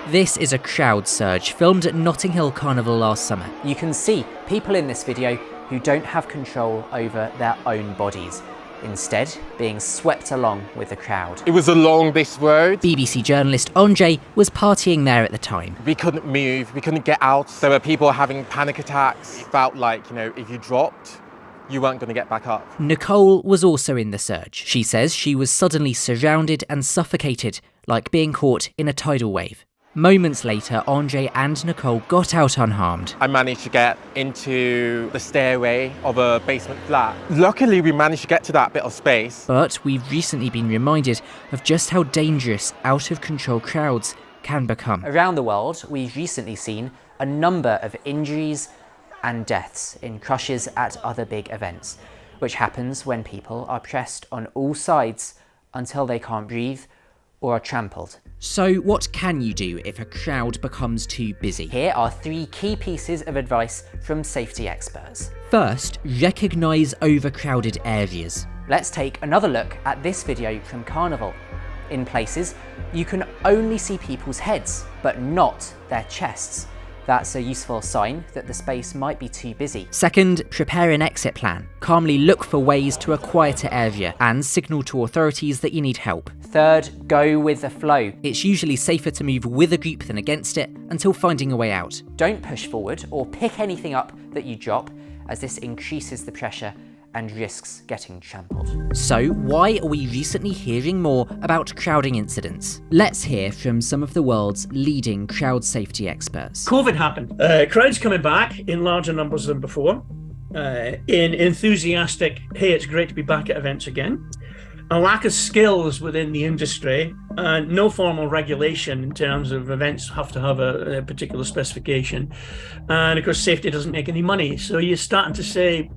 This is a crowd surge filmed at Notting Hill Carnival last summer. You can see people in this video who don't have control over their own bodies, instead being swept along with the crowd. It was along this road. BBC journalist Andre was partying there at the time. We couldn't move, we couldn't get out. There were people having panic attacks. It felt like, if you dropped, you weren't going to get back up. Nicole was also in the surge. She says she was suddenly surrounded and suffocated, like being caught in a tidal wave. Moments later, Andre and Nicole got out unharmed. I managed to get into the stairway of a basement flat. Luckily, we managed to get to that bit of space. But we've recently been reminded of just how dangerous out-of-control crowds can become. Around the world, we've recently seen a number of injuries and deaths in crushes at other big events, which happens when people are pressed on all sides until they can't breathe or are trampled. So what can you do if a crowd becomes too busy? Here are 3 key pieces of advice from safety experts. First, recognise overcrowded areas. Let's take another look at this video from Carnival. In places, you can only see people's heads, but not their chests. That's a useful sign that the space might be too busy. Second, prepare an exit plan. Calmly look for ways to a quieter area and signal to authorities that you need help. Third, go with the flow. It's usually safer to move with a group than against it until finding a way out. Don't push forward or pick anything up that you drop, as this increases the pressure and risks getting trampled. So why are we recently hearing more about crowding incidents? Let's hear from some of the world's leading crowd safety experts. COVID happened. Crowds coming back in larger numbers than before. In enthusiastic, hey, it's great to be back at events again. A lack of skills within the industry and no formal regulation in terms of events have to have a particular specification. And of course, safety doesn't make any money. So you're starting to say,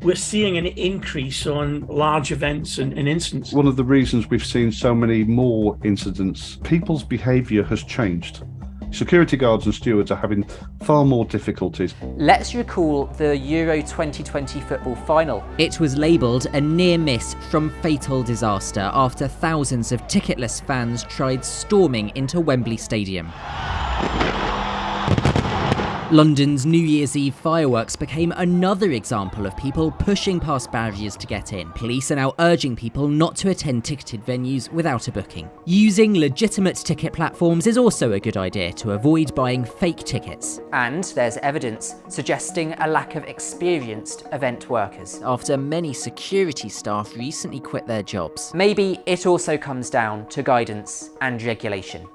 we're seeing an increase on large events and incidents. One of the reasons we've seen so many more incidents, people's behaviour has changed. Security guards and stewards are having far more difficulties. Let's recall the Euro 2020 football final. It was labelled a near miss from fatal disaster after thousands of ticketless fans tried storming into Wembley Stadium. London's New Year's Eve fireworks became another example of people pushing past barriers to get in. Police are now urging people not to attend ticketed venues without a booking. Using legitimate ticket platforms is also a good idea to avoid buying fake tickets. And there's evidence suggesting a lack of experienced event workers, after many security staff recently quit their jobs. Maybe it also comes down to guidance and regulation.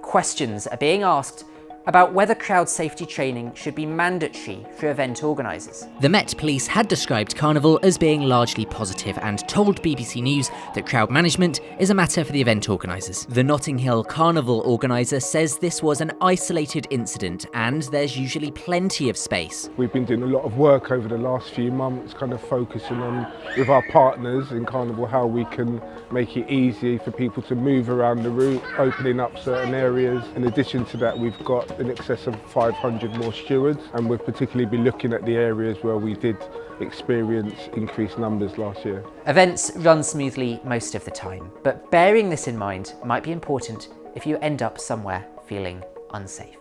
Questions are being asked about whether crowd safety training should be mandatory for event organisers. The Met Police had described Carnival as being largely positive and told BBC News that crowd management is a matter for the event organisers. The Notting Hill Carnival organiser says this was an isolated incident and there's usually plenty of space. We've been doing a lot of work over the last few months, kind of focusing on, with our partners in Carnival, how we can make it easy for people to move around the route, opening up certain areas. In addition to that, we've got in excess of 500 more stewards, and we'll particularly be looking at the areas where we did experience increased numbers last year. Events run smoothly most of the time, but bearing this in mind might be important if you end up somewhere feeling unsafe.